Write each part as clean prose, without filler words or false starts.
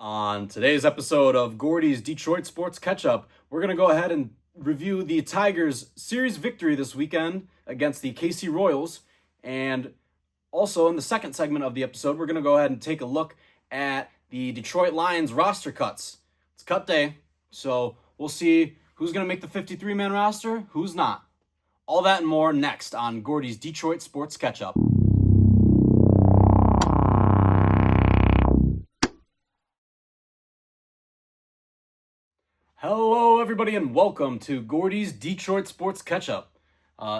On today's episode of Gordie's Detroit Sports Catch-Up, we're going to go ahead and review the Tigers' series victory this weekend against the KC Royals. And also in the second segment of the episode, we're going to go ahead and take a look at the Detroit Lions roster cuts. It's cut day, so we'll see who's going to make the 53-man roster, who's not. All that and more next on Gordie's Detroit Sports Catch-Up. Hello, everybody, and welcome to Gordie's Detroit Sports Catch-Up.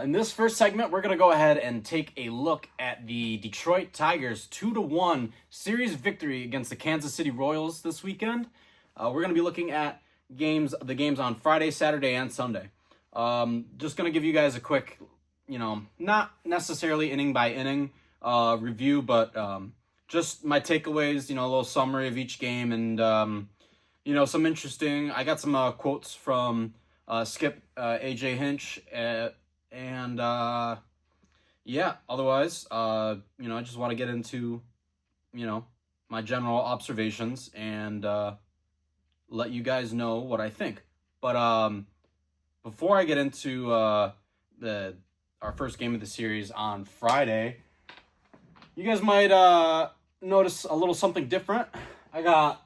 In this first segment, we're going to go ahead and take a look at the Detroit Tigers' 2-1 series victory against the Kansas City Royals this weekend. We're going to be looking at the games on Friday, Saturday, and Sunday. Just going to give you guys a quick, not necessarily inning by inning review, but just my takeaways, a little summary of each game, and some interesting. I got some quotes from Skip AJ Hinch, and otherwise, I just want to get into, my general observations and let you guys know what I think. But before I get into our first game of the series on Friday, you guys might notice a little something different. I got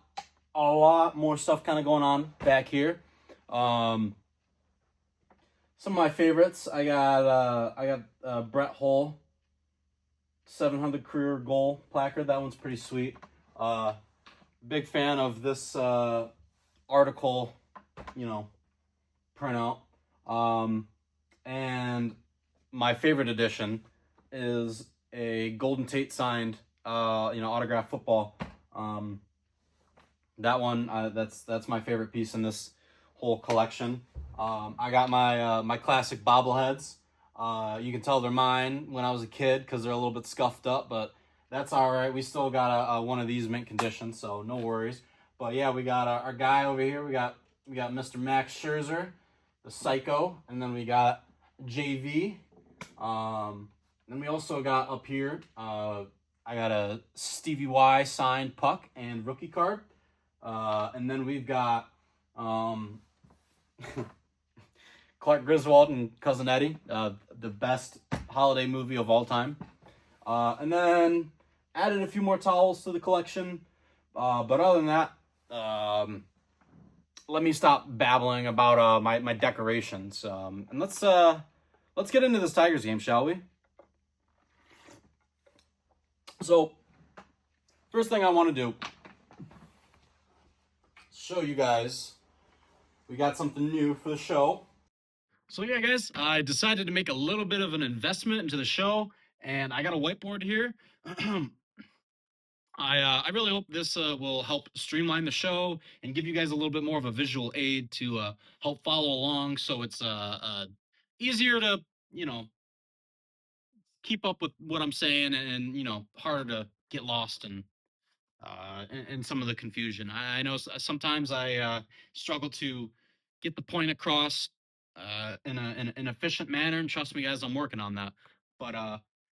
a lot more stuff kind of going on back here. Some of my favorites. I got Brett Hull 700 career goal placard. That one's pretty sweet. Big fan of this article, printout. And my favorite edition is a Golden Tate signed autographed football. That one, that's my favorite piece in this whole collection. I got my classic bobbleheads. You can tell they're mine when I was a kid because they're a little bit scuffed up, but that's all right. We still got one of these mint condition, so no worries. But yeah, we got our guy over here. We got Mr. Max Scherzer, the Psycho, and then we got JV. Then we also got up here. I got a Stevie Y signed puck and rookie card. And then we've got Clark Griswold and Cousin Eddie, the best holiday movie of all time. And then added a few more towels to the collection. But other than that, let me stop babbling about my decorations. And let's get into this Tigers game, shall we? So, first thing I want to do, show you guys we got something new for the show. So yeah, guys, I decided to make a little bit of an investment into the show, and I got a whiteboard here. I really hope this will help streamline the show and give you guys a little bit more of a visual aid to help follow along, so it's easier to keep up with what I'm saying, and harder to get lost and some of the confusion. I know sometimes I struggle to get the point across in an efficient manner, and trust me, guys, I'm working on that. But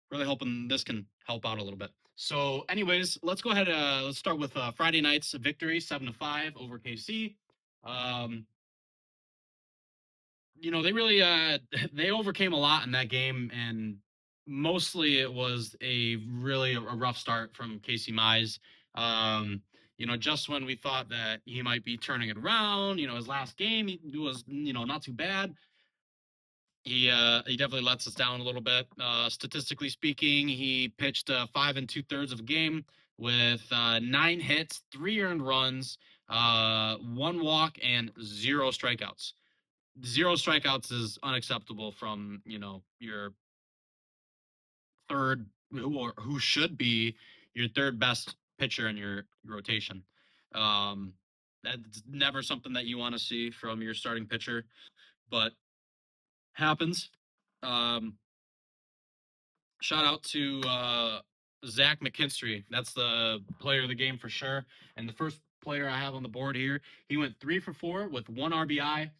really hoping this can help out a little bit. So, anyways, let's go ahead. Let's start with Friday night's victory, 7-5 over KC. They really they overcame a lot in that game, and mostly it was a rough start from Casey Mize. Just when we thought that he might be turning it around, his last game he was not too bad. He definitely lets us down a little bit. Statistically speaking, he pitched 5 2/3 of a game with 9 hits, 3 earned runs, 1 walk, and 0 strikeouts. 0 strikeouts is unacceptable from your third, who should be your third best pitcher in your rotation. That's never something that you want to see from your starting pitcher, but happens. Shout out to Zach McKinstry. That's the player of the game for sure. And the first player I have on the board here, he went 3 for 4 with 1 RBI.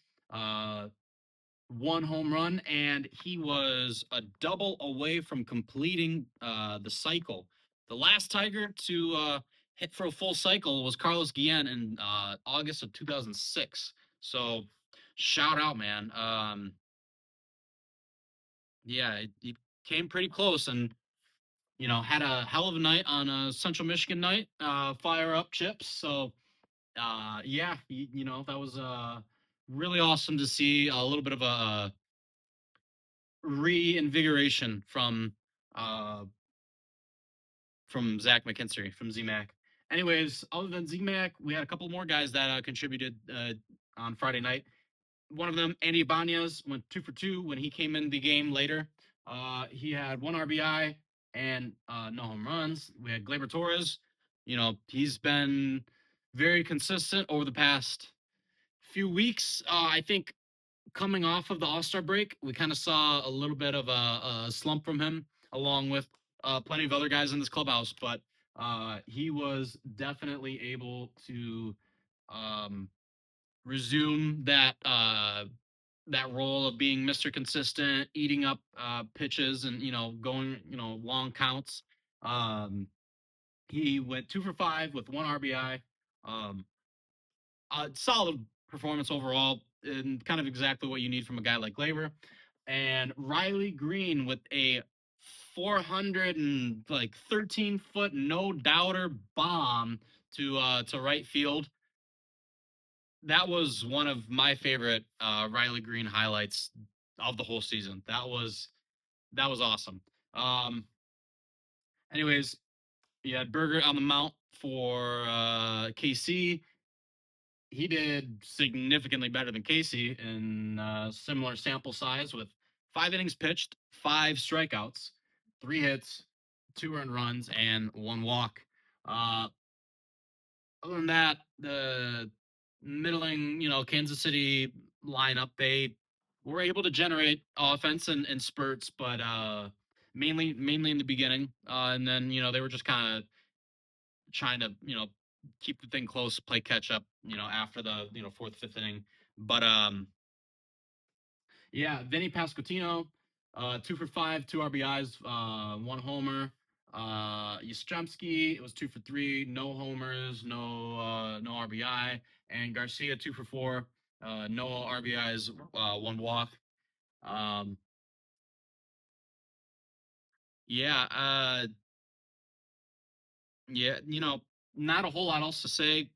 1 home run, and he was a double away from completing the cycle. The last Tiger to hit for a full cycle was Carlos Guillen in August of 2006. So shout out, man. Yeah, it came pretty close, and had a hell of a night on a Central Michigan night. Fire up chips. So yeah, that was really awesome to see a little bit of a reinvigoration uh from Zach McKinstry, from ZMac. Anyways, other than ZMac, we had a couple more guys that contributed on Friday night. One of them, Andy Ibanez, went 2 for 2 when he came in the game later. He had one RBI and no home runs. We had Gleyber Torres. He's been very consistent over the past few weeks. I think coming off of the All-Star break, we kind of saw a little bit of a slump from him, along with plenty of other guys in this clubhouse. But he was definitely able to um, resume that role of being Mr. Consistent, eating up pitches and going long counts. Um, he went 2 for 5 with one RBI. Um, a solid performance overall, and kind of exactly what you need from a guy like Glaber. And Riley Green with a 413-foot no doubter bomb to right field. That was one of my favorite Riley Green highlights of the whole season. That was awesome. Um, anyways, you had Berger on the mount for KC. He did significantly better than Casey in similar sample size with 5 innings pitched, 5 strikeouts, 3 hits, 2 earned runs, and 1 walk. Uh, Other than that, the middling, Kansas City lineup, they were able to generate offense in spurts, but mainly in the beginning, and then they were just kind of trying to keep the thing close, play catch up, after the fourth, fifth inning. But yeah, Vinny Pasquantino, 2 for 5, 2 RBIs, 1 homer. Yastrzemski, it was 2 for 3, no homers, no RBI, and Garcia 2 for 4, no RBIs, 1 walk. Um, yeah, yeah, not a whole lot else to say.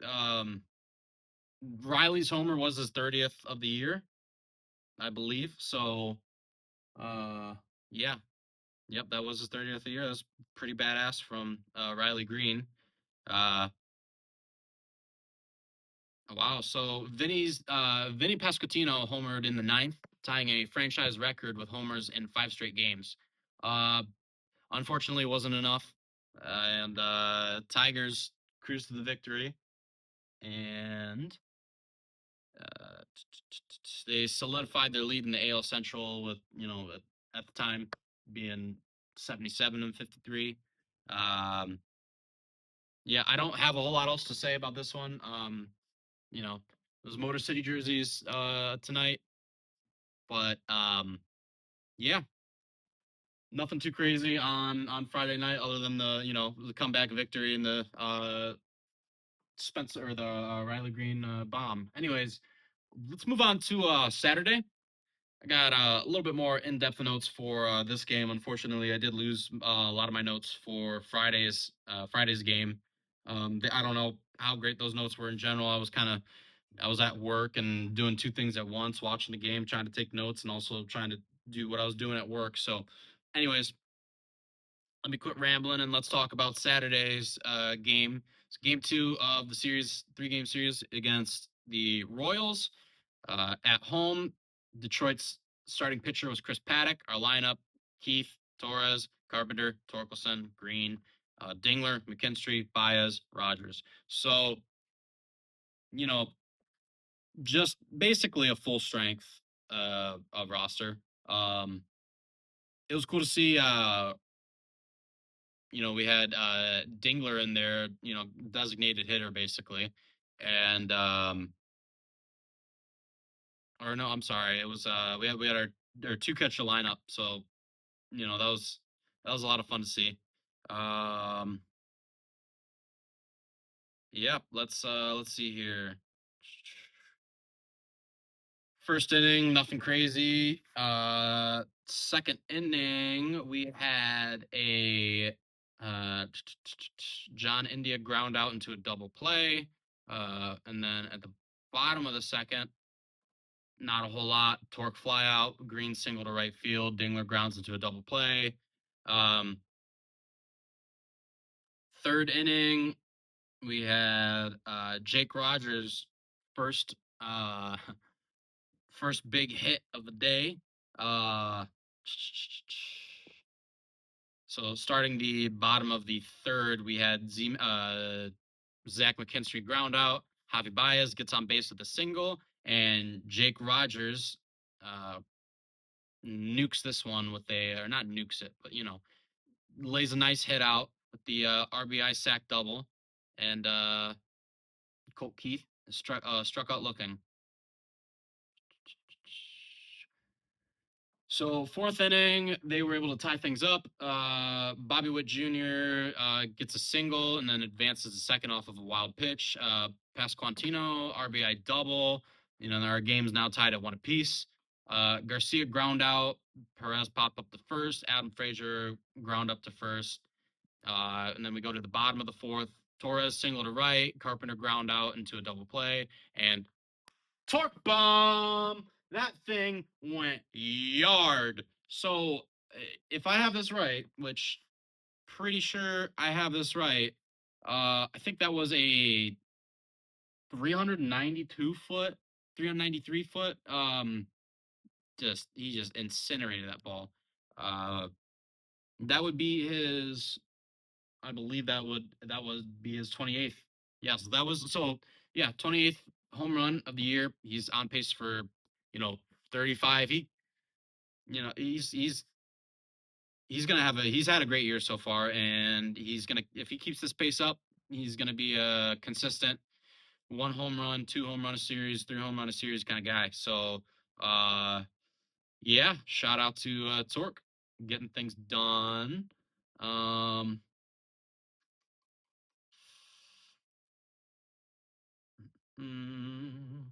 Riley's homer was his 30th of the year, I believe. So, uh, yeah, yep, that was his 30th of the year. That's pretty badass from Riley Green. Uh, wow. So Vinny Pasquantino homered in the ninth, tying a franchise record with homers in 5 straight games. Uh, Unfortunately, it wasn't enough, and Tigers cruised to the victory, and uh, they solidified their lead in the AL Central with, at the time being 77-53. Um, yeah, I don't have a whole lot else to say about this one. Those Motor City jerseys tonight, but yeah, nothing too crazy on Friday night other than the comeback victory and the Spencer or the Riley Green bomb. Anyways, let's move on to Saturday. I got a little bit more in-depth notes for this game. Unfortunately, I did lose a lot of my notes for Friday's game. I don't know how great those notes were in general. I was at work and doing 2 things at once, watching the game, trying to take notes, and also trying to do what I was doing at work. So, anyways, let me quit rambling and let's talk about Saturday's game. It's game 2 of the series, 3-game series against the Royals. At home, Detroit's starting pitcher was Chris Paddock. Our lineup: Keith, Torres, Carpenter, Torkelson, Green, Dingler, McKinstry, Baez, Rogers. So, you know, just basically a full strength of roster. Um, it was cool to see. We had Dingler in there. Designated hitter basically, and or no, I'm sorry, it was we had our 2 catcher lineup. So that was a lot of fun to see. Um, Yep. Let's see here. First inning, nothing crazy. Second inning, we had a John India ground out into a double play. And then at the bottom of the second, not a whole lot. Torque fly out, Green single to right field. Dingler grounds into a double play. Um, Third inning, we had Jake Rogers first uh, first big hit of the day. Uh, so starting the bottom of the third, we had Zach McKinstry ground out. Javi Baez gets on base with a single, and Jake Rogers uh, nukes this one with or not nukes it, but lays a nice hit out with the RBI sack double, and Colt Keith struck out looking. So fourth inning, they were able to tie things up. Bobby Witt Jr. Gets a single and then advances the second off of a wild pitch. Pasquantino RBI double. Our game's now tied at one apiece. Garcia ground out. Perez popped up to first. Adam Frazier ground up to first. And then we go to the bottom of the fourth. Torres single to right. Carpenter ground out into a double play. And torque bomb. That thing went yard. So if I have this right, which pretty sure I have this right, I think that was a 392 foot, 393 foot. He just incinerated that ball. That would be his. I believe that would be his 28th. Yeah, so that was 28th home run of the year. He's on pace for 35. He's gonna have he's had a great year so far, and he's gonna, if he keeps this pace up, he's gonna be a consistent one home run, two home run a series, three home run a series kind of guy. So yeah, shout out to Torque getting things done. Um mm,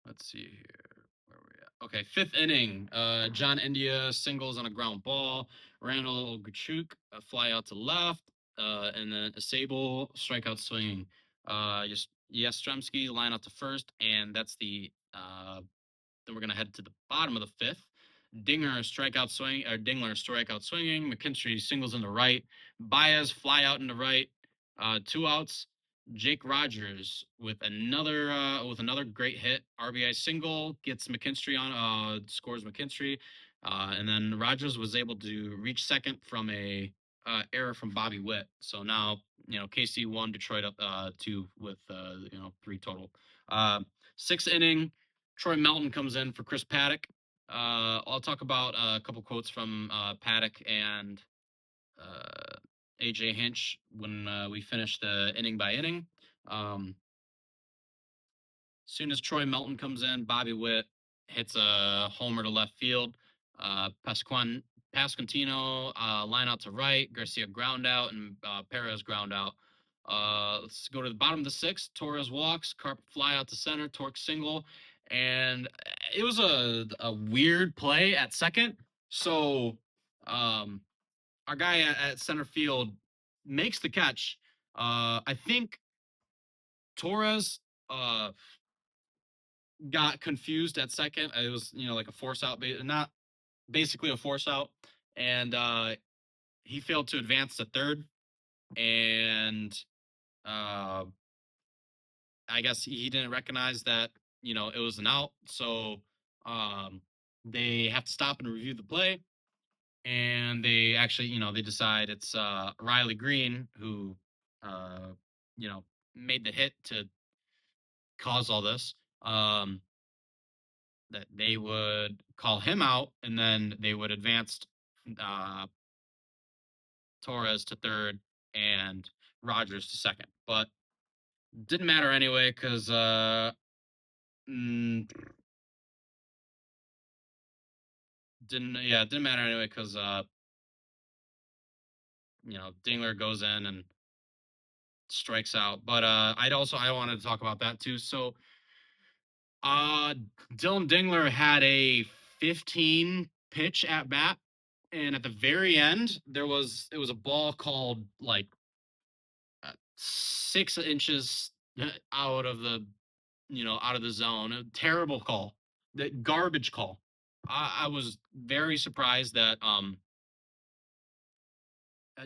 let's see here. Where are we at? Okay, fifth inning. John India singles on a ground ball. Randall Gachuk fly out to left. And then a Sable strikeout swinging. Yastrzemski line out to first, and that's the then we're gonna head to the bottom of the fifth. Dingler strikeout swinging. McKinstry singles in the right. Baez fly out in the right. Two outs. Jake Rogers with another great hit. RBI single gets McKinstry on scores McKinstry. And then Rogers was able to reach second from a error from Bobby Witt. So now, KC 1, Detroit up 2 with 3 total. Sixth inning, Troy Melton comes in for Chris Paddock. I'll talk about a couple quotes from Paddock and AJ Hinch when we finish the inning by inning. Soon as Troy Melton comes in, Bobby Witt hits a homer to left field. Pasquantino line out to right. Garcia ground out, and Perez ground out. Let's go to the bottom of the sixth. Torres walks. Carp fly out to center. Torque single. And it was a weird play at second. So our guy at center field makes the catch. I think Torres got confused at second. It was, like a force out, not basically a force out. And he failed to advance to third. And I guess he didn't recognize that, it was an out. So they have to stop and review the play. And they actually, they decide it's Riley Green who, you know, made the hit to cause all this. That they would call him out, and then they would advance uh, Torres to third and Rogers to second. But didn't matter anyway because mm, didn't matter anyway because Dingler goes in and strikes out. But I wanted to talk about that too. So uh Dylan Dingler had a 15 pitch at bat, and at the very end it was a ball called like 6 inches out of the out of the zone. A terrible call. The garbage call. I was very surprised that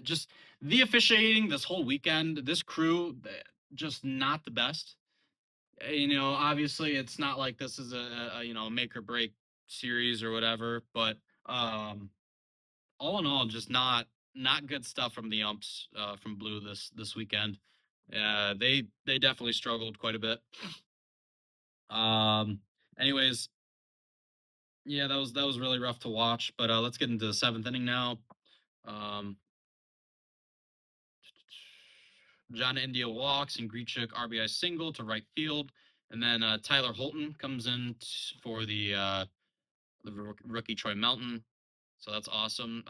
just the officiating this whole weekend, this crew, just not the best. Obviously it's not like this is a make or break series or whatever, but um, all in all, just not good stuff from the umps from Blue this weekend. They definitely struggled quite a bit. Um, anyways, yeah, that was really rough to watch. But let's get into the seventh inning now. Um, John India walks and Grichuk RBI single to right field, and then Tyler Holton comes in for the rookie Troy Melton. So that's awesome.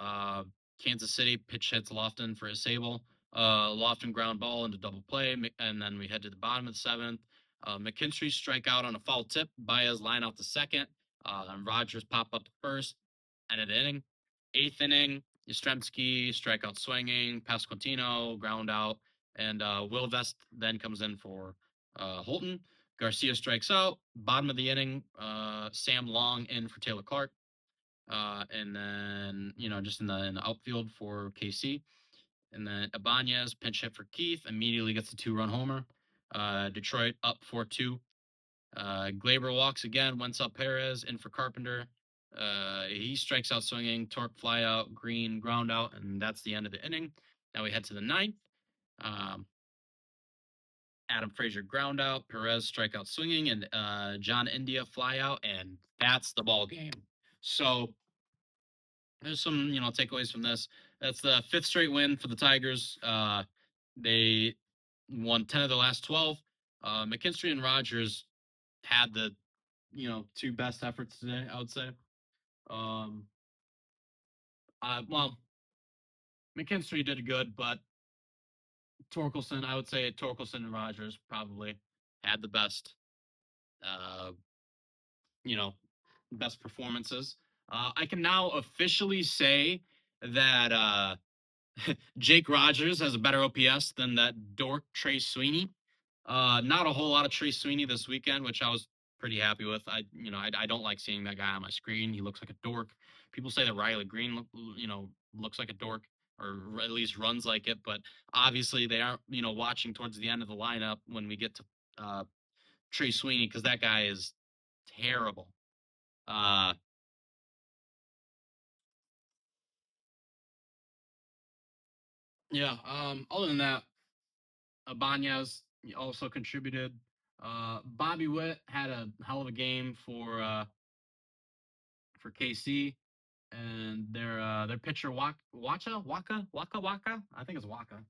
Kansas City pitch hits Lofton for a sable. Lofton ground ball into double play, and then we head to the bottom of the seventh. McKinstry strike out on a foul tip. Baez line out to second. And Rogers pop up to first. End of the inning. Eighth inning, Yastrzemski strikeout swinging. Pasquantino ground out, and Will Vest then comes in for Holton. Garcia strikes out. Bottom of the inning, Sam Long in for Taylor Clark. And then just in the outfield for KC, and then Ibanez pinch hit for Keith immediately gets a 2-run homer. Detroit up 4-2. Glaber walks again. Wentz up Perez in for Carpenter. He strikes out swinging. Torp fly out. Green ground out, and that's the end of the inning. Now we head to the ninth. Um, Adam Frazier ground out. Perez strikeout swinging, and John India fly out, and that's the ball game. So there's some takeaways from this. That's the fifth straight win for the Tigers. They won 10 of the last 12. McKinstry and Rogers had the two best efforts today, I would say. um well, McKinstry did good, but Torkelson, I would say Torkelson and Rogers probably had the best uh you know best performances. I can now officially say that Jake Rogers has a better OPS than that dork Trey Sweeney. Not a whole lot of Trey Sweeney this weekend, which I was pretty happy with. I don't like seeing that guy on my screen. He looks like a dork. People say that Riley Green looks like a dork, or at least runs like it. But obviously they aren't watching towards the end of the lineup when we get to Trey Sweeney, because that guy is terrible. Uh, yeah. Other than that, Ibanez also contributed. Bobby Witt had a hell of a game for KC, and their pitcher Waka. I think it's Waka.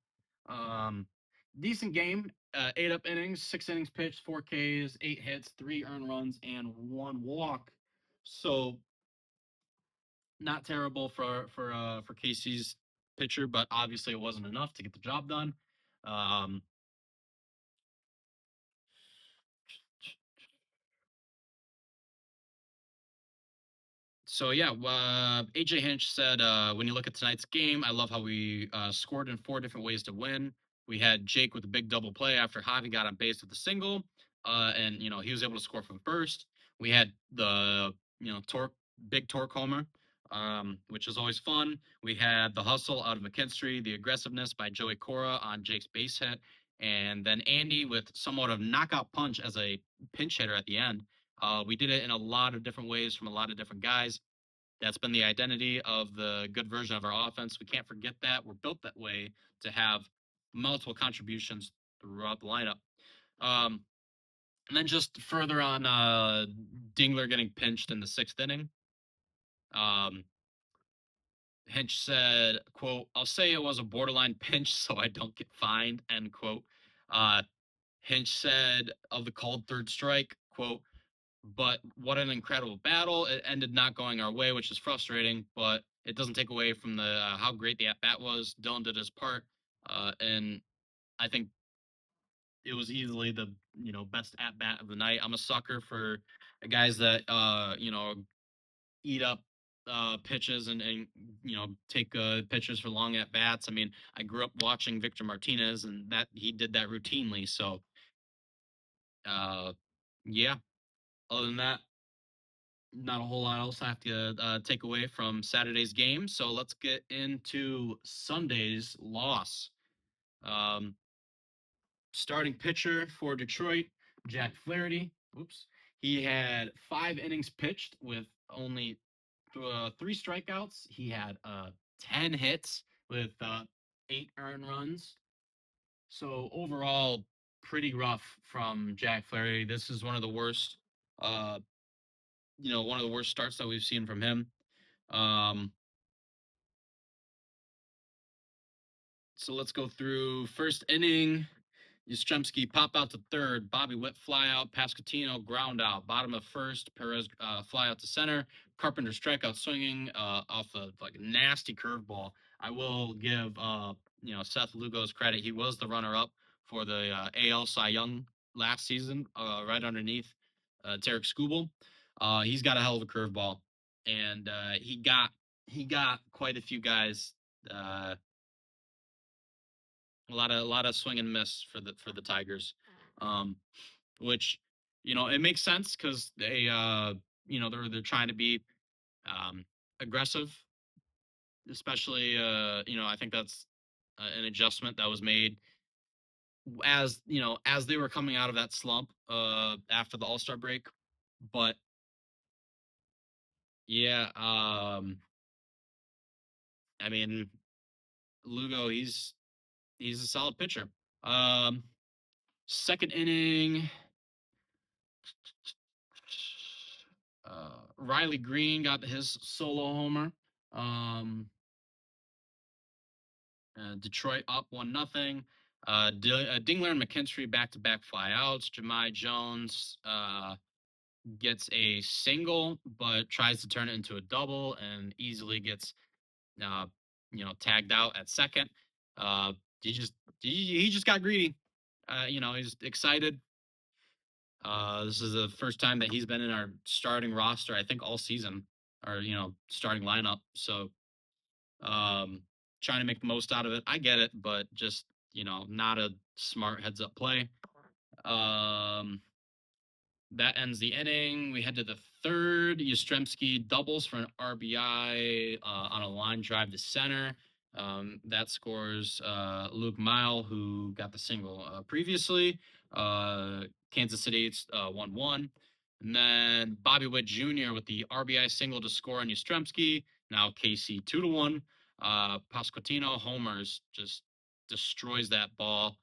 Um, Decent game. 8 innings, 6 innings pitched, 4 Ks, 8 hits, 3 earned runs, and 1 walk. So not terrible for KC's pitcher, but obviously it wasn't enough to get the job done. Um, So yeah, AJ Hinch said, when you look at tonight's game, I love how we scored in 4 different ways to win. We had Jake with a big double play after Javi got on base with a single, and he was able to score from first. We had the big torque homer, which is always fun. We had the hustle out of McKinstry, the aggressiveness by Joey Cora on Jake's base hit, and then Andy with somewhat of knockout punch as a pinch hitter at the end. We did it in a lot of different ways from a lot of different guys. That's been the identity of the good version of our offense. We can't forget that. We're built that way to have multiple contributions throughout the lineup. Um, and then just further on Dingler getting pinched in the sixth inning. Um, Hinch said, quote, I'll say it was a borderline pinch so I don't get fined, end quote. Uh, Hinch said of the called third strike, quote, but what an incredible battle. It ended not going our way, which is frustrating, but it doesn't take away from the how great the at bat was. Dylan did his part, and I think it was easily the best at bat of the night. I'm a sucker for guys that eat up pitches and take pitches for long at bats. I mean, I grew up watching Victor Martinez, and that he did that routinely. So, uh, yeah. Other than that, not a whole lot else I have to take away from Saturday's game. So let's get into Sunday's loss. Um, Starting pitcher for Detroit, Jack Flaherty. Oops. He had 5 innings pitched with only 3 strikeouts. He had 10 hits with 8 earned runs. So overall, pretty rough from Jack Flaherty. This is one of the worst, uh, one of the worst starts that we've seen from him. Um, so let's go through first inning. Yastrzemski pop out to third. Bobby Witt fly out. Pasquantino ground out. Bottom of first. Perez fly out to center. Carpenter strikeout swinging off a nasty curveball. I will give Seth Lugo's credit. He was the runner up for the AL Cy Young last season, right underneath Tarek Skubal. He's got a hell of a curveball, and he got quite a few guys. A lot of swing and miss for the Tigers, which it makes sense because they're trying to be aggressive, especially I think that's an adjustment that was made as they were coming out of that slump after the All-Star break. But yeah, I mean, Lugo, he's a solid pitcher. Um, Second inning, Riley Green got his solo homer. Detroit up 1-0. Dingler and McKinstry back-to-back flyouts. Jahmai Jones gets a single, but tries to turn it into a double and easily gets tagged out at second. He just got greedy. He's excited. This is the first time that he's been in our starting roster, I think, all season, or starting lineup. So, trying to make the most out of it. I get it, but just not a smart heads up play. That ends the inning. We head to the third. Yastrzemski doubles for an RBI on a line drive to center. That scores Luke Mile, who got the single previously. Kansas City, it's 1-1. And then Bobby Witt Jr. with the RBI single to score on Yastrzemski. Now KC 2-1. Pasquantino homers, just destroys that ball.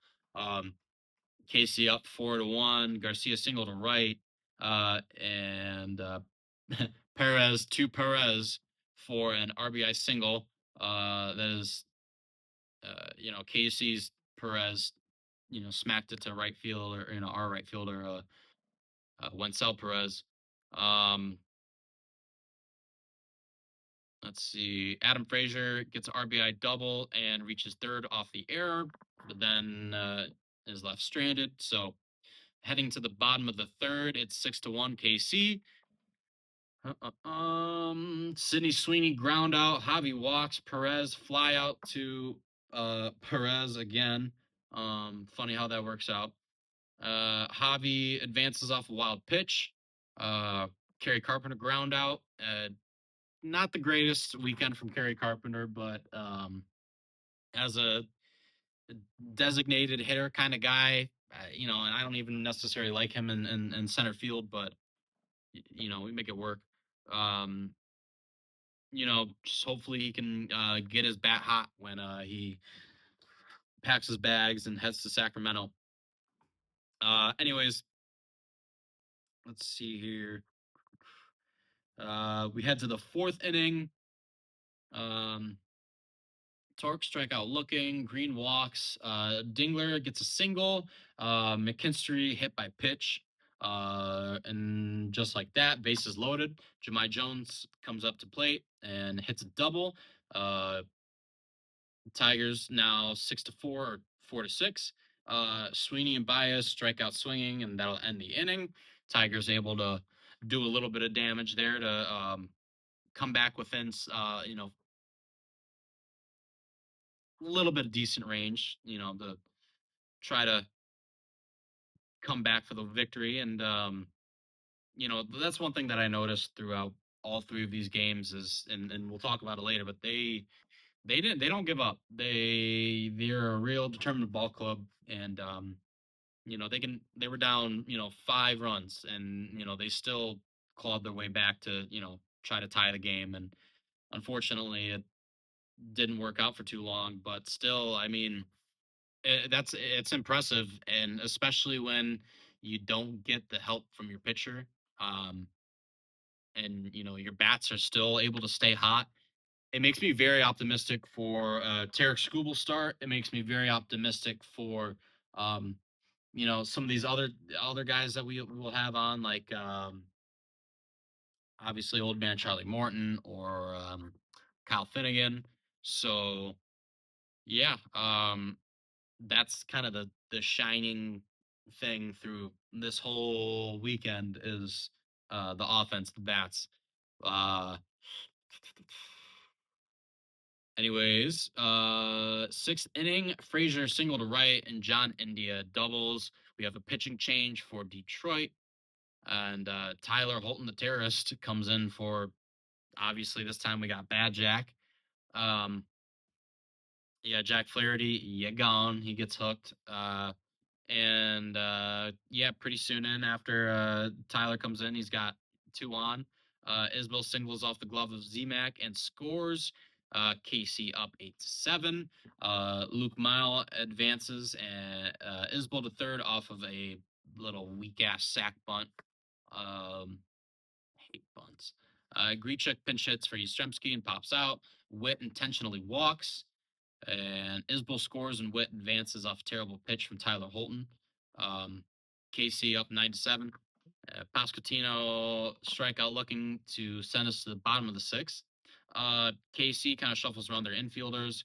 Casey up 4-1. Garcia single to right, and Perez for an RBI single. That is, Casey's Perez, smacked it to right field, or our right fielder, Wenzel Perez. Let's see. Adam Frazier gets an RBI double and reaches third off the error, but then is left stranded. So heading to the bottom of the third, it's 6-1 KC. Sidney Sweeney ground out. Javi walks. Perez fly out to Perez again. Funny how that works out. Javi advances off a wild pitch. Kerry Carpenter ground out. Not the greatest weekend from Kerry Carpenter, but as a designated hitter kind of guy, and I don't even necessarily like him in center field, but we make it work. Just hopefully he can get his bat hot when he packs his bags and heads to Sacramento. Anyways, let's see here. We head to the fourth inning. Torque strikeout looking. Green walks. Dingler gets a single. McKinstry hit by pitch. And just like that, bases loaded. Jahmai Jones comes up to plate and hits a double. Tigers now 6-4 or 4-6. Sweeney and Bias strike out swinging, and that'll end the inning. Tigers able to do a little bit of damage there to come back within, a little bit of decent range, to try to come back for the victory. And that's one thing that I noticed throughout all three of these games is, and we'll talk about it later, but they don't give up. They're a real determined ball club, and they were down 5 runs, and they still clawed their way back to try to tie the game, and unfortunately it didn't work out for too long. But still, I mean, it's impressive, and especially when you don't get the help from your pitcher, um, and your bats are still able to stay hot. It makes me very optimistic for Tarek Skubal start. It makes me very optimistic for um, some of these other guys that we will have on, like obviously old man Charlie Morton or Kyle Finnegan. So yeah, that's kind of the shining thing through this whole weekend is the offense, the bats. Uh, Anyways, sixth inning, Frazier single to right and John India doubles. We have a pitching change for Detroit, and Tyler Holton, the terrorist, comes in for, obviously this time we got Bad Jack. Um, yeah, Jack Flaherty, yeah, gone. He gets hooked. And yeah, pretty soon in after Tyler comes in, he's got 2 on. Isbell singles off the glove of ZMAC and scores. Casey up 8-7. Luke Mile advances and Isbell to third off of a little weak ass sack bunt. Hate bunts. Grichuk pinch hits for Yastrzemski and pops out. Witt intentionally walks. And Isbell scores and Witt advances off a terrible pitch from Tyler Holton. Um, KC up 9-7. Pasquantino strikeout looking to send us to the bottom of the sixth. KC kind of shuffles around their infielders.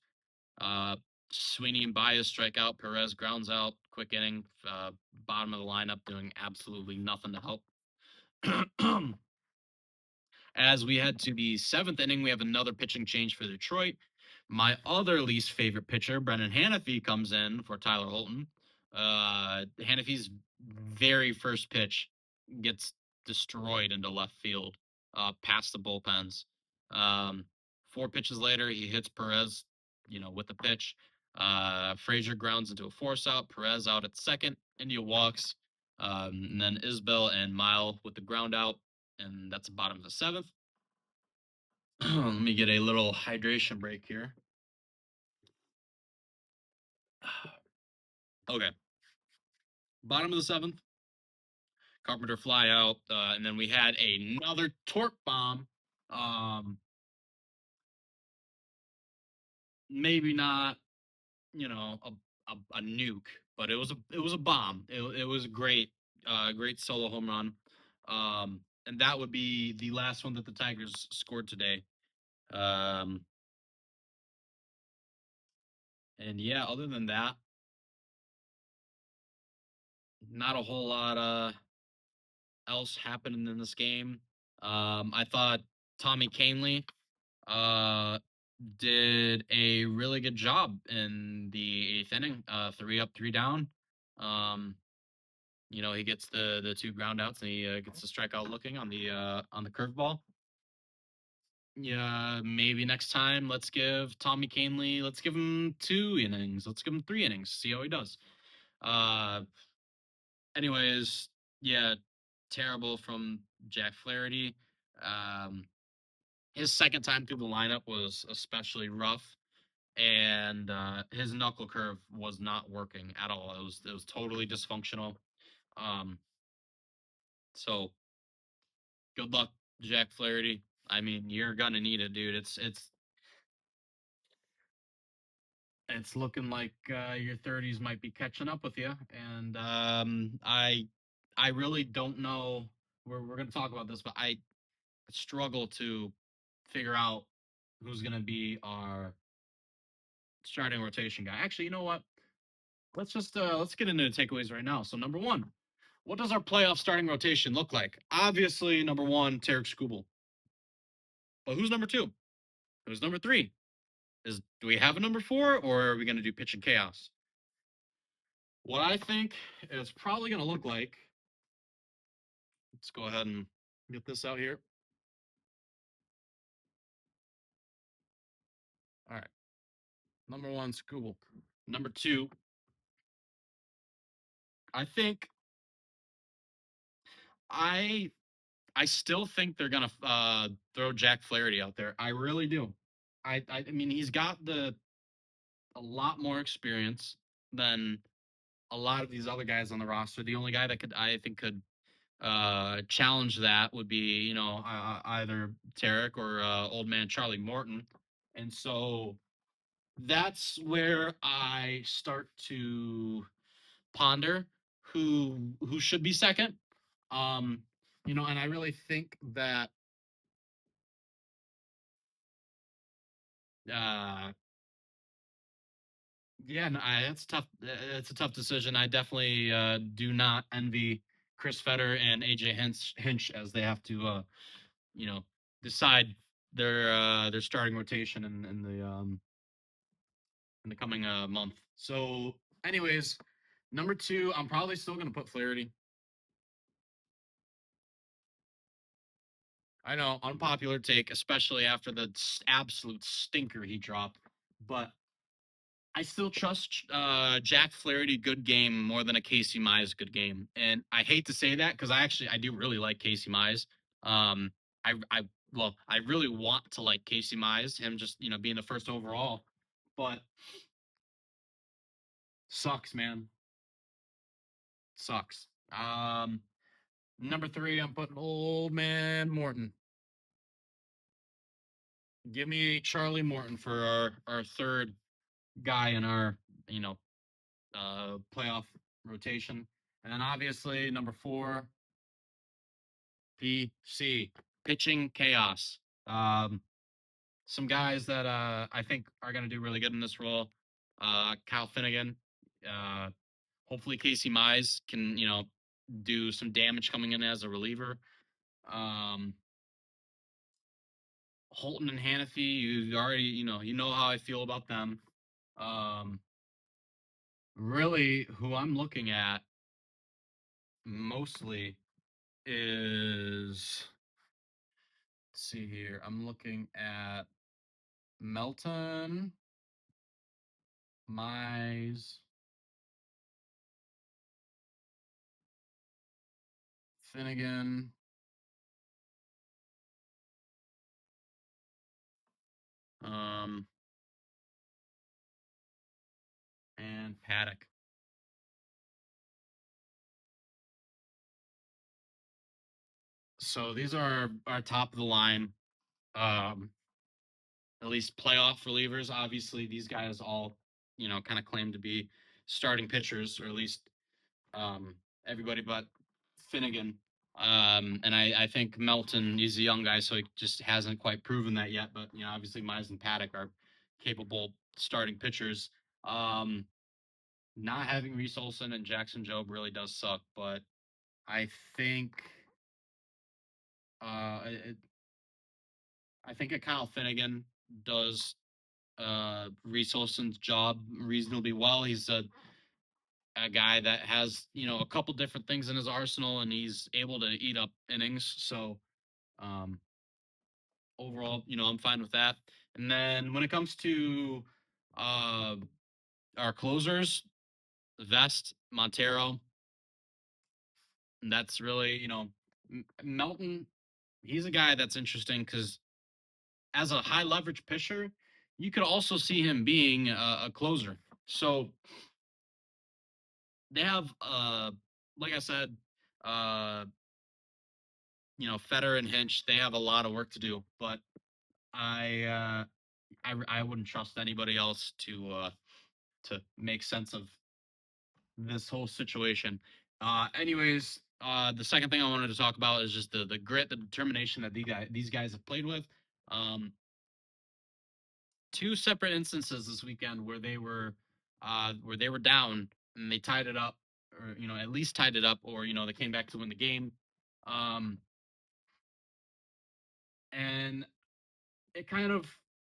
Uh, Sweeney and Bias strike out. Perez grounds out. Quick inning. Bottom of the lineup doing absolutely nothing to help. As we head to the seventh inning, we have another pitching change for Detroit. My other least favorite pitcher, Brennan Hanafy, comes in for Tyler Holton. Hanafy's very first pitch gets destroyed into left field, past the bullpens. Um, 4 pitches later, he hits Perez, with the pitch. Frazier grounds into a force out. Perez out at second. India walks. And then Isbell and Mile with the ground out. And that's the bottom of the seventh. Let me get a little hydration break here. Okay. Bottom of the seventh. Carpenter fly out. And then we had another torque bomb. Um, Maybe not, a nuke, but it was a bomb. It was great, great solo home run. And that would be the last one that the Tigers scored today. Um, and yeah, other than that, not a whole lot else happening in this game. I thought Tommy Canley uh, did a really good job in the eighth inning. 3 up, 3 down. Um, he gets the 2 groundouts and he gets the strikeout looking on the curveball. Yeah, maybe next time let's give Tommy Canley, let's give him 2 innings. Let's give him 3 innings. See how he does. Uh, Anyways, yeah, terrible from Jack Flaherty. Um, his second time through the lineup was especially rough, and his knuckle curve was not working at all. It was totally dysfunctional. Um, so good luck, Jack Flaherty. I mean, you're gonna need it, dude. It's looking like your 30s might be catching up with you, and I really don't know. We're gonna talk about this, but I struggle to figure out who's going to be our starting rotation guy. Actually, you know what? let's get into the takeaways right now. So number one, what does our playoff starting rotation look like? Obviously, number one, Tarek Skubal. But who's number two? Who's number three? Do we have a number four, or are we going to do pitch and chaos? What I think it's probably going to look like. Let's go ahead and get this out here. All right. Number one, Skubal. Number two, I think I I still think they're gonna throw Jack Flaherty out there. I really do. I mean he's got a lot more experience than a lot of these other guys on the roster. The only guy that could challenge that would be either Tarek or old man Charlie Morton, and so that's where I start to ponder who should be second. And I really think that uh yeah, no, it's tough. It's a tough decision. I definitely do not envy Chris Fetter and AJ Hinch as they have to you know decide their starting rotation in the coming month. So anyways, number two, I'm probably still gonna put Flaherty. I know, unpopular take, especially after the absolute stinker he dropped. But I still trust Jack Flaherty good game more than a Casey Mize good game. And I hate to say that because I do really like Casey Mize. Um, I really want to like Casey Mize, him just being the first overall, but sucks, man, sucks. Number three, I'm putting old man Morton. Give me Charlie Morton for our third guy in our you know playoff rotation. And then obviously number four, PC, pitching chaos. Um, some guys that I think are going to do really good in this role. Kyle Finnegan. Uh, Hopefully Casey Mize can do some damage coming in as a reliever. Um, Holton and Hannafy, you already you know how I feel about them. Um, Really, who I'm looking at mostly is, let's see here. I'm looking at Melton, Mize, Finnegan, um, and Paddock. So these are our top of the line, um, at least playoff relievers. Obviously, these guys all, kind of claim to be starting pitchers, or at least everybody but Finnegan. And I think Melton, he's a young guy, so he just hasn't quite proven that yet. But obviously Mize and Paddock are capable starting pitchers. Um, Not having Reese Olson and Jackson Jobe really does suck, but I think uh, it, I think a Kyle Finnegan does Reese Olson's job reasonably well. He's a guy that has a couple different things in his arsenal, and he's able to eat up innings. So um, overall, I'm fine with that. And then when it comes to uh, our closers, Vest, Montero, that's really Melton. He's a guy that's interesting because as a high leverage pitcher, you could also see him being a closer. So they have, like I said, uh, Fetter and Hinch. They have a lot of work to do, but I uh, I wouldn't trust anybody else to make sense of this whole situation. Anyways, the second thing I wanted to talk about is just the grit, the determination that these guys have played with. Um, Two separate instances this weekend where they were down. and they tied it up, or at least tied it up, or they came back to win the game. Um, and it kind of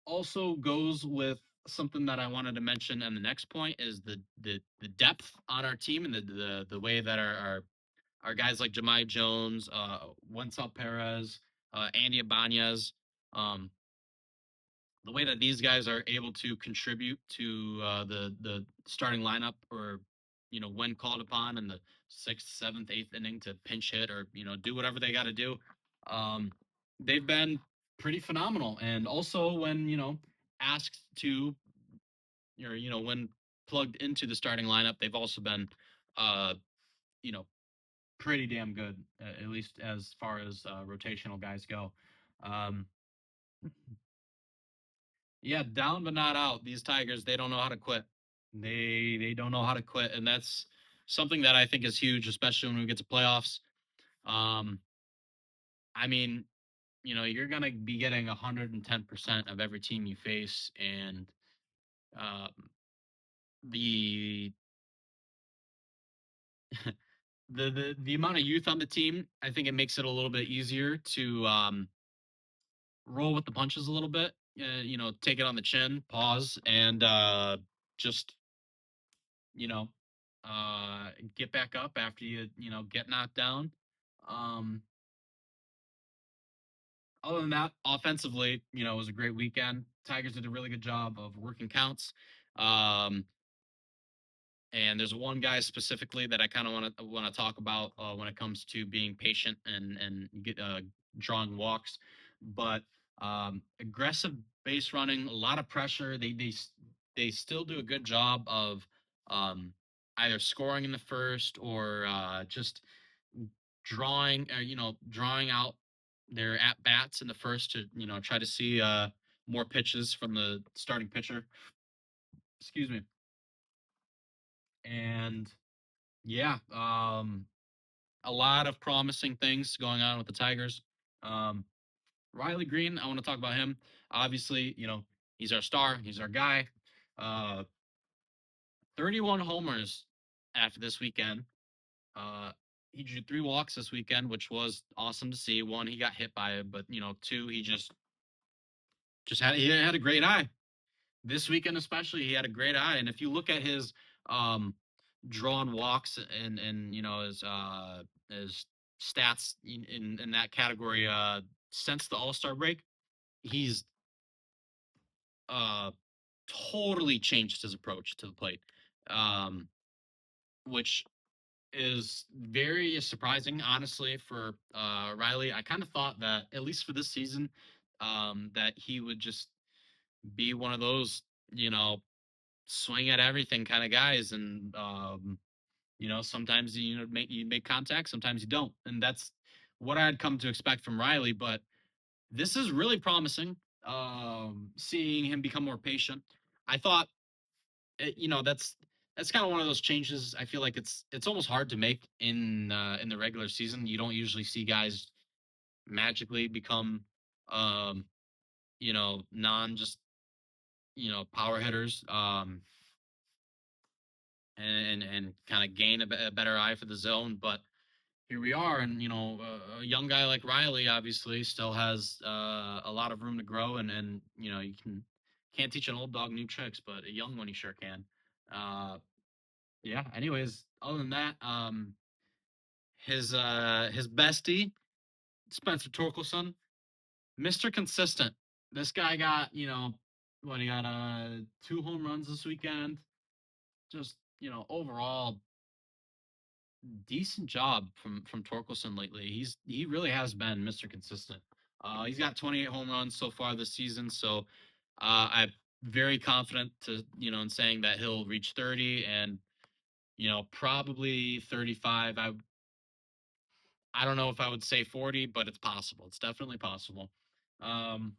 also goes with something that I wanted to mention. And the next point is the depth on our team, and the way that our guys like Jemai Jones, Wenzel Perez, Andy Ibanez, um, the way that these guys are able to contribute to the starting lineup, or when called upon in the sixth, seventh, eighth inning to pinch hit, or do whatever they got to do. Um, they've been pretty phenomenal, and also when asked to, or when plugged into the starting lineup, they've also been uh, you know pretty damn good, at least as far as rotational guys go. Um, Yeah, down but not out. These Tigers, they don't know how to quit. They don't know how to quit, and that's something that I think is huge, especially when we get to playoffs. Um, I mean, you're gonna be getting 110% of every team you face, and um, the the amount of youth on the team, I think it makes it a little bit easier to roll with the punches a little bit. Take it on the chin, pause, and just you know, get back up after you get knocked down. Um, Other than that, offensively, it was a great weekend. Tigers did a really good job of working counts. Um, and there's one guy specifically that I kind of want to talk about when it comes to being patient and drawing walks. But aggressive base running, a lot of pressure. They still do a good job of either scoring in the first, or just drawing out their at bats in the first to try to see more pitches from the starting pitcher. Excuse me. And yeah, a lot of promising things going on with the Tigers. Um, Riley Green, I want to talk about him. Obviously, he's our star, he's our guy. Uh, 31 homers after this weekend. Uh, he drew 3 walks this weekend, which was awesome to see. One, he got hit by it, but two, he just had a great eye. This weekend especially, he had a great eye. And if you look at his um drawn walks, and his stats in that category since the All-Star break, he's uh totally changed his approach to the plate. Um which is very surprising, honestly, for Riley. I kind of thought that, at least for this season, that he would just be one of those, swing at everything kind of guys, and sometimes you make contact, sometimes you don't, and that's what I'd come to expect from Riley. But this is really promising. Seeing him become more patient, I thought, that's kind of one of those changes. I feel like it's almost hard to make in the regular season. You don't usually see guys magically become non just power hitters, and kind of gain a better eye for the zone. But here we are, and a young guy like Riley obviously still has a lot of room to grow, and you can't teach an old dog new tricks, but a young one you sure can. Yeah. Anyways, other than that, his bestie, Spencer Torkelson, Mr. Consistent. This guy got, what, he got 2 home runs this weekend. Just, overall decent job from Torkelson lately. He really has been Mr. Consistent. He's got 28 home runs so far this season, so I'm very confident in saying that he'll reach 30, and probably 35. I don't know if I would say 40, but it's possible. It's definitely possible. Um,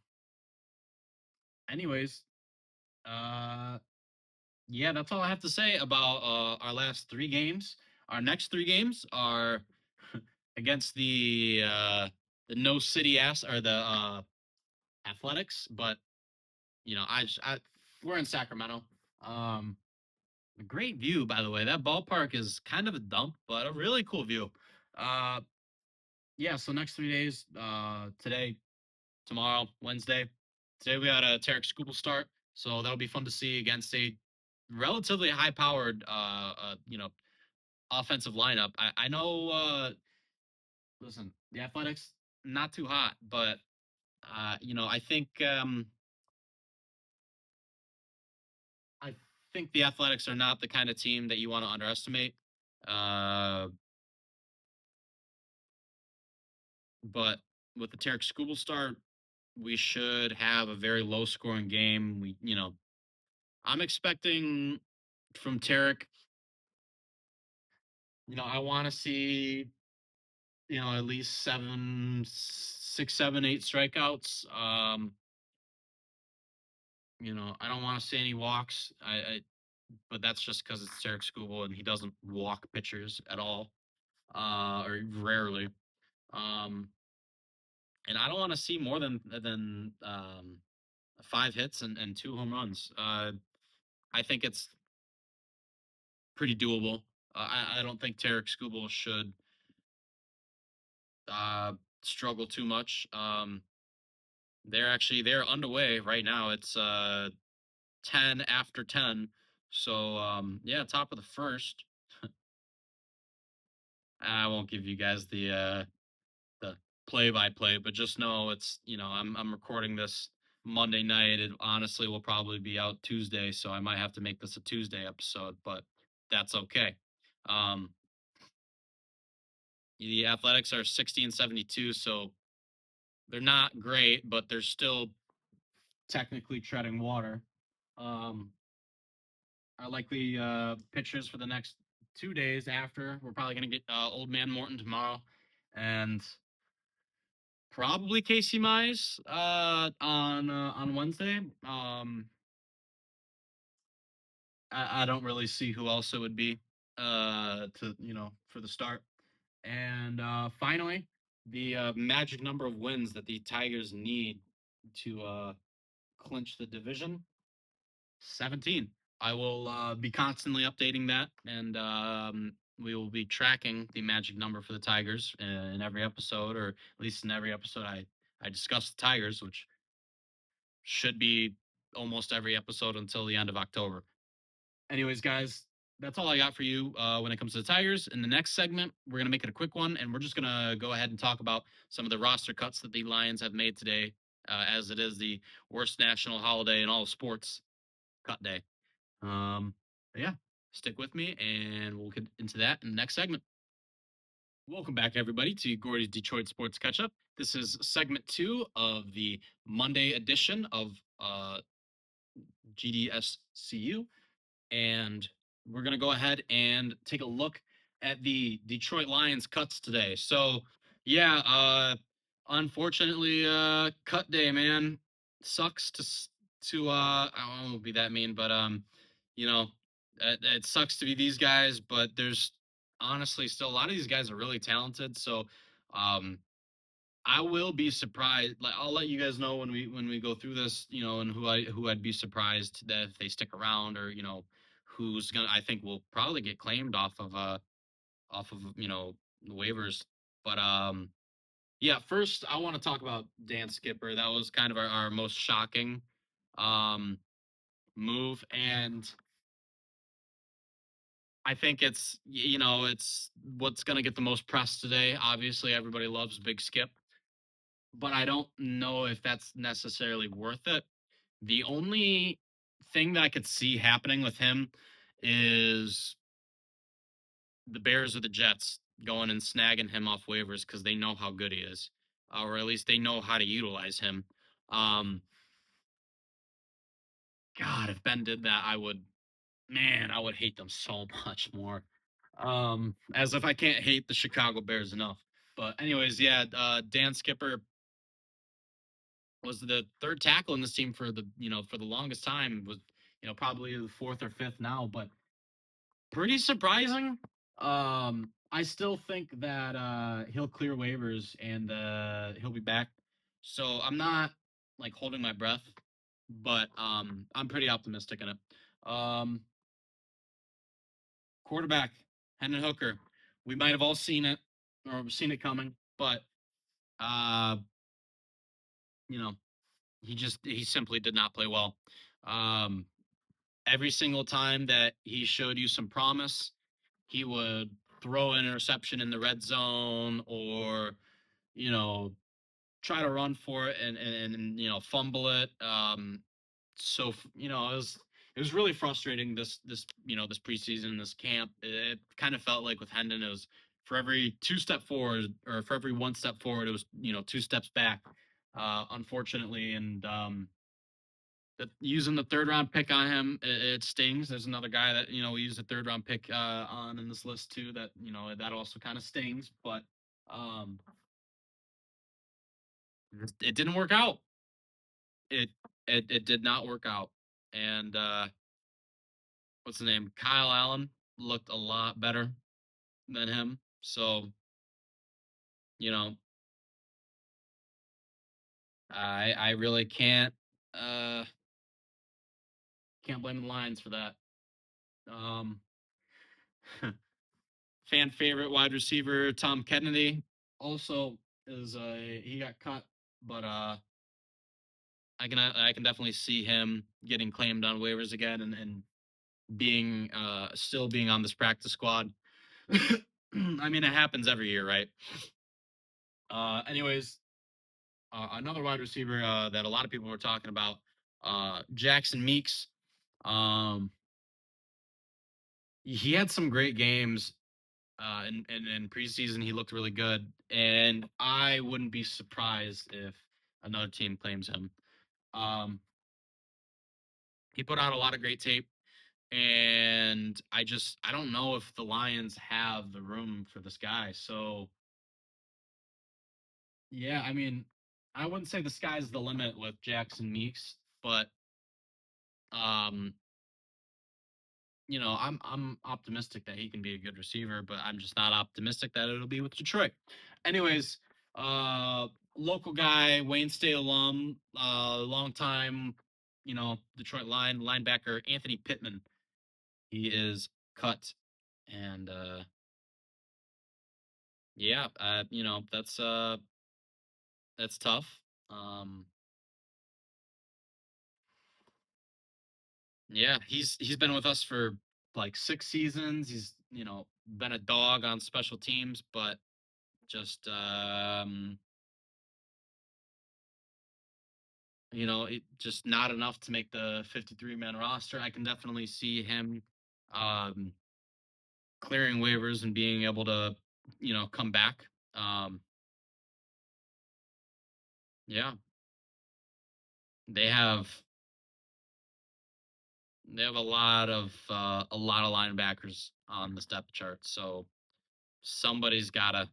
Anyways, uh, yeah, that's all I have to say about our last 3 games. Our next 3 games are against the No City Ass, or the Athletics, but I we're in Sacramento. Um, great view, by the way. That ballpark is kind of a dump, but a really cool view. Uh, yeah. So next 3 days, today, tomorrow, Wednesday. Today we had a Tarek Scoop start, so that'll be fun to see against a relatively high-powered, offensive lineup. I know. Listen, the Athletics not too hot, but I think the Athletics are not the kind of team that you want to underestimate. Uh, but with the Tarek Skubal start, we should have a very low scoring game. I'm expecting from Tarek, I want to see, at least seven, six, seven, eight strikeouts. I don't want to see any walks. But that's just because it's Tarek Skubal and he doesn't walk pitchers at all, or rarely. Um, and I don't want to see more than 5 hits and 2 home runs. I think it's pretty doable. I don't think Tarek Skubal should uh, struggle too much. They're underway right now. It's 10 after 10. So yeah, top of the first. I won't give you guys the play by play, but just know it's I'm recording this Monday night. It honestly will probably be out Tuesday, so I might have to make this a Tuesday episode, but that's okay. Um, the Athletics are 60 and 72, so they're not great, but they're still technically treading water. Um, our likely pitchers for the next 2 days after, we're probably going to get Old Man Morton tomorrow, and probably Casey Mize on Wednesday. I don't really see who else it would be to for the start. And finally, the magic number of wins that the Tigers need to clinch the division, 17. I will be constantly updating that, and we will be tracking the magic number for the Tigers in every episode, or at least in every episode I discuss the Tigers, which should be almost every episode until the end of October. Anyways, guys, that's all I got for you when it comes to the Tigers. In the next segment, we're going to make it a quick one, and we're just going to go ahead and talk about some of the roster cuts that the Lions have made today, as it is the worst national holiday in all of sports, cut day. Yeah, stick with me, and we'll get into that in the next segment. Welcome back, everybody, to Gordie's Detroit Sports Catch Up. This is segment 2 of the Monday edition of GDSCU, and we're going to go ahead and take a look at the Detroit Lions cuts today. So, yeah, unfortunately, cut day, man. Sucks to I won't be that mean, but you know, it sucks to be these guys, but there's honestly still a lot of these guys are really talented. So, um I will be surprised. Like, I'll let you guys know when we go through this, and who I'd be surprised that if they stick around, or who's gonna, I think will probably get claimed off of the waivers. But yeah, first I want to talk about Dan Skipper. That was kind of our most shocking um move, and I think it's what's gonna get the most press today. Obviously, everybody loves Big Skip, but I don't know if that's necessarily worth it. The only thing that I could see happening with him is the Bears or the Jets going and snagging him off waivers because they know how good he is, or at least they know how to utilize him. Um, God, if Ben did that, I would hate them so much more. As if I can't hate the Chicago Bears enough. But anyways, yeah, Dan Skipper was the third tackle in this team for the longest time, was probably the fourth or fifth now, but pretty surprising. I still think that he'll clear waivers and he'll be back. So I'm not like holding my breath, but I'm pretty optimistic in it. Um quarterback, Hendon Hooker. We might have all seen it or seen it coming, but uh, you know, he simply did not play well. Um, every single time that he showed you some promise, he would throw an interception in the red zone or you know try to run for it and fumble it. So it was really frustrating this preseason, this camp. It kind of felt like with Hendon, it was for every two step forward or for every one step forward, it was two steps back. Unfortunately, and using the third round pick on him, it stings. There's another guy that we used a third round pick on in this list too. That that also kind of stings, but um, it didn't work out. It it did not work out, and what's the name? Kyle Allen looked a lot better than him. So you know, I really uh can't blame the Lions for that. Um, fan favorite wide receiver Tom Kennedy also is he got cut, but I can definitely see him getting claimed on waivers again and being still being on this practice squad. I mean, it happens every year, right? Anyways, another wide receiver that a lot of people were talking about, Jackson Meeks. Um, he had some great games in preseason. He looked really good, and I wouldn't be surprised if another team claims him. Um, he put out a lot of great tape, and I don't know if the Lions have the room for this guy. So yeah, I mean, I wouldn't say the sky's the limit with Jackson Meeks, but um, I'm optimistic that he can be a good receiver, but I'm just not optimistic that it'll be with Detroit. Anyways, uh, local guy, Wayne State alum, long time, Detroit linebacker Anthony Pittman. He is cut, and yeah, that's tough. Um, yeah, he's been with us for like 6 seasons. He's been a dog on special teams, but just just not enough to make the 53-man roster. I can definitely see him um clearing waivers and being able to come back. Um yeah, they have a lot of linebackers on the depth chart. So somebody's gotta,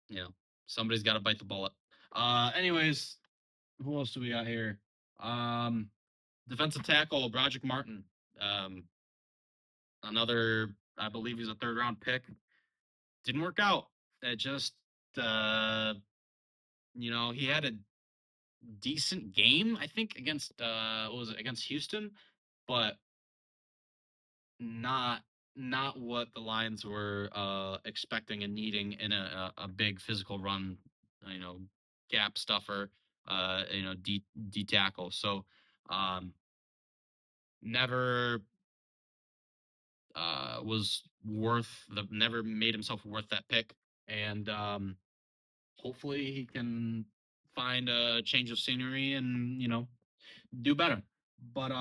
you know, somebody's gotta bite the bullet. Anyways, who else do we got here? Um Defensive tackle Broderick Martin. Um Another, I believe he's a third round pick. Didn't work out. It just uh he had a decent game, I think, against what was it, against Houston, but not not what the Lions were expecting and needing in a big physical run, you know, gap stuffer, D tackle. So um never was worth the never made himself worth that pick. And hopefully he can find a change of scenery and do better. But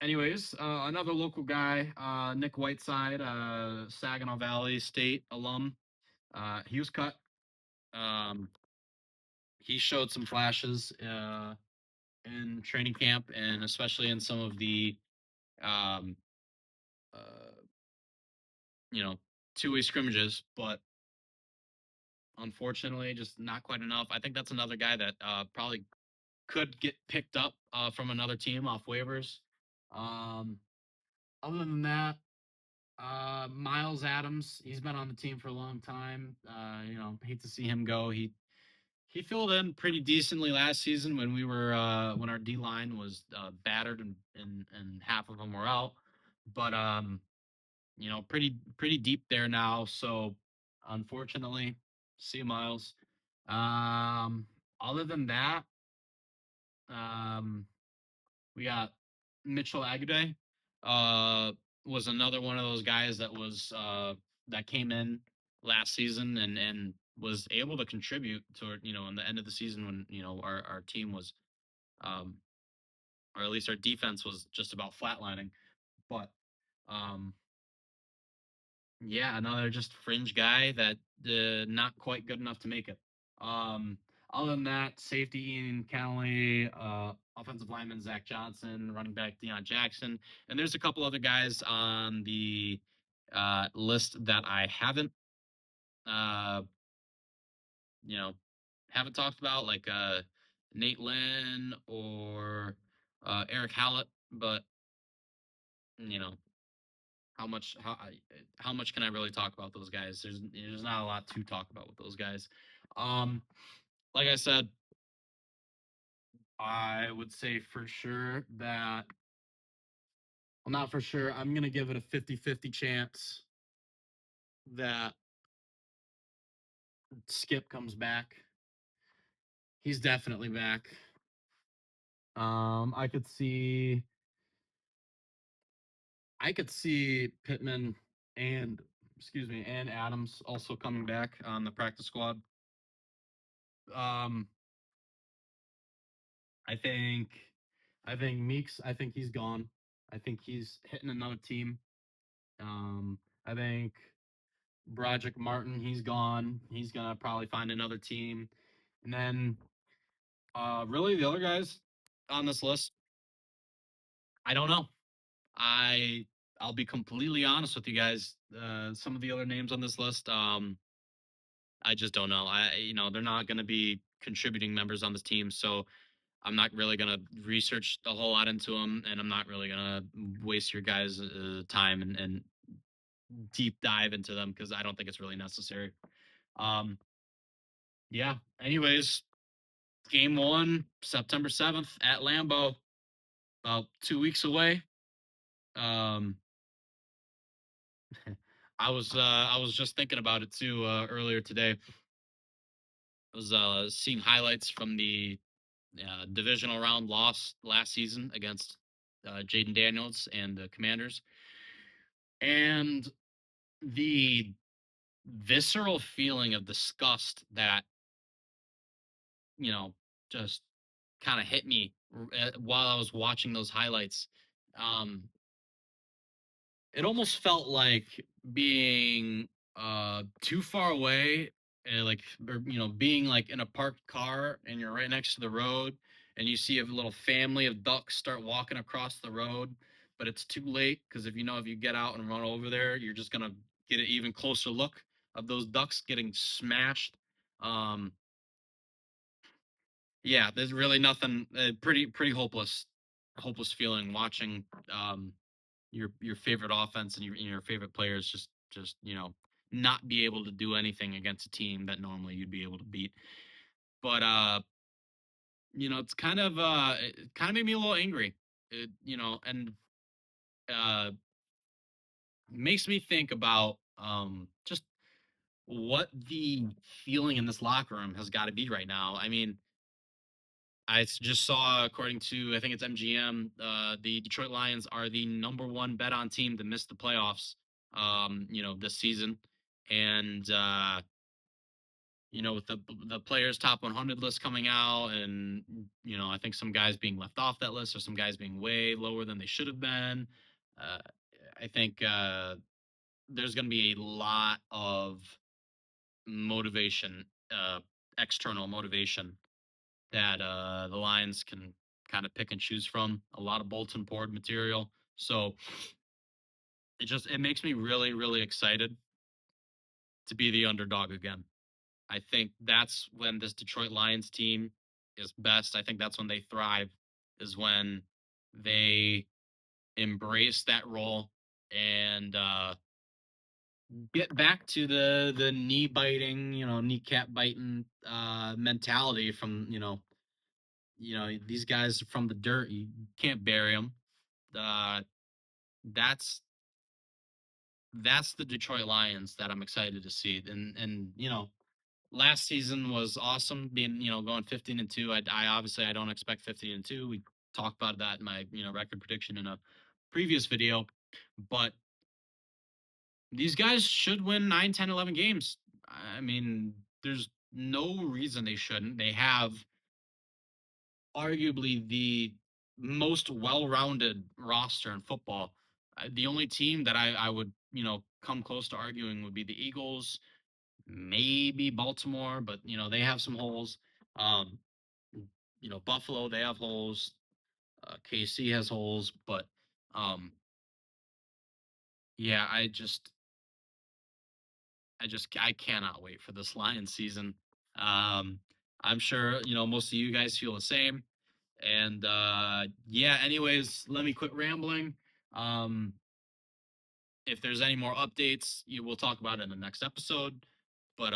anyways, another local guy, Nick Whiteside, Saginaw Valley State alum. He was cut. Um, he showed some flashes in training camp and especially in some of the um, uh, you know two-way scrimmages, but unfortunately, just not quite enough. I think that's another guy that probably could get picked up from another team off waivers. Um, Other than that, Miles Adams, he's been on the team for a long time. Hate to see him go. He filled in pretty decently last season when when our D line was battered and half of them were out. But pretty deep there now. So unfortunately, see you, Miles. Um, Other than that, um, we got Mitchell Aguday. Uh, was another one of those guys that came in last season and was able to contribute to in the end of the season when our team was um or at least our defense was just about flatlining. But um yeah, another just fringe guy that not quite good enough to make it. Um, Other than that, safety Ian Connolly, offensive lineman Zach Johnson, running back Deion Jackson, and there's a couple other guys on the list that I uh, you know, haven't talked about, like Nate Lynn or Eric Hallett, but you know, how much how much can I really talk about those guys? There's not a lot to talk about with those guys. Um, like I said, I would say for sure that well, not for sure. I'm gonna give it a 50-50 chance that Skip comes back. He's definitely back. I could see Pittman and and Adams also coming back on the practice squad. Um, I think Meeks. I think he's gone. I think he's hitting another team. I think Broderick Martin. He's gone. He's gonna probably find another team. And then, really, the other guys on this list, I don't know. I I'll be completely honest with you guys. Some of the other names on this list, I just don't know. They're not gonna be contributing members on this team, so I'm not really gonna research a whole lot into them, and I'm not really gonna waste your guys' time and deep dive into them because I don't think it's really necessary. Um, yeah. Anyways, game one, September 7th at Lambeau, about 2 weeks away. Um, I was just thinking about it too earlier today. I was seeing highlights from the divisional round loss last season against Jaden Daniels and the Commanders, and the visceral feeling of disgust that you know just kind of hit me while I was watching those highlights. Um, it almost felt like being too far away, like or being like in a parked car and you're right next to the road and you see a little family of ducks start walking across the road, but it's too late because if you get out and run over there, you're just gonna get an even closer look of those ducks getting smashed. um yeah, there's really nothing, pretty hopeless feeling watching um your favorite offense and your favorite players just not be able to do anything against a team that normally you'd be able to beat. But it's it kind of made me a little angry. And uh makes me think about just what the feeling in this locker room has got to be right now. I mean, just saw, according to, I think it's MGM, the Detroit Lions are the number one bet on team to miss the playoffs, this season. And, with the players top 100 list coming out, and, I think some guys being left off that list or some guys being way lower than they should have been. Uh, I think there's going to be a lot of motivation, external motivation that the Lions can kind of pick and choose from. A lot of bulletin board material. So it makes me really, really excited to be the underdog again. I think that's when this Detroit Lions team is best. I think that's when they thrive, is when they embrace that role and get back to the knee biting, kneecap biting mentality from these guys from the dirt. You can't bury them. Uh, that's that's the Detroit Lions that I'm excited to see. And last season was awesome, being going 15-2. I obviously I don't expect 15-2. We talked about that in my record prediction in a previous video, but these guys should win 9, 10, 11 games. I mean, there's no reason they shouldn't. They have arguably the most well-rounded roster in football. The only team that I would come close to arguing would be the Eagles, maybe Baltimore, but they have some holes. Um, Buffalo, they have holes. KC has holes, but um, yeah, I cannot wait for this Lions season. Um, I'm sure most of you guys feel the same. And yeah, anyways, let me quit rambling. Um, if there's any more updates, you will talk about it in the next episode. But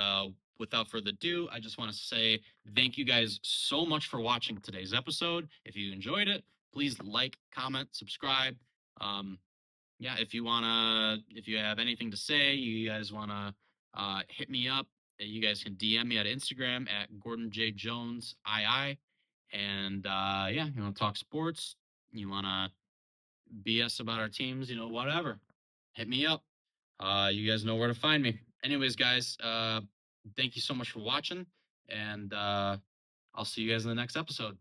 without further ado, I just want to say thank you guys so much for watching today's episode. If you enjoyed it, please like, comment, subscribe. Um, yeah, if you have anything to say, you guys wanna hit me up. You guys can DM me at Instagram at Gordon J Jones II. And yeah, you wanna talk sports, you wanna BS about our teams, whatever. Hit me up. You guys know where to find me. Anyways, guys, thank you so much for watching, and I'll see you guys in the next episode.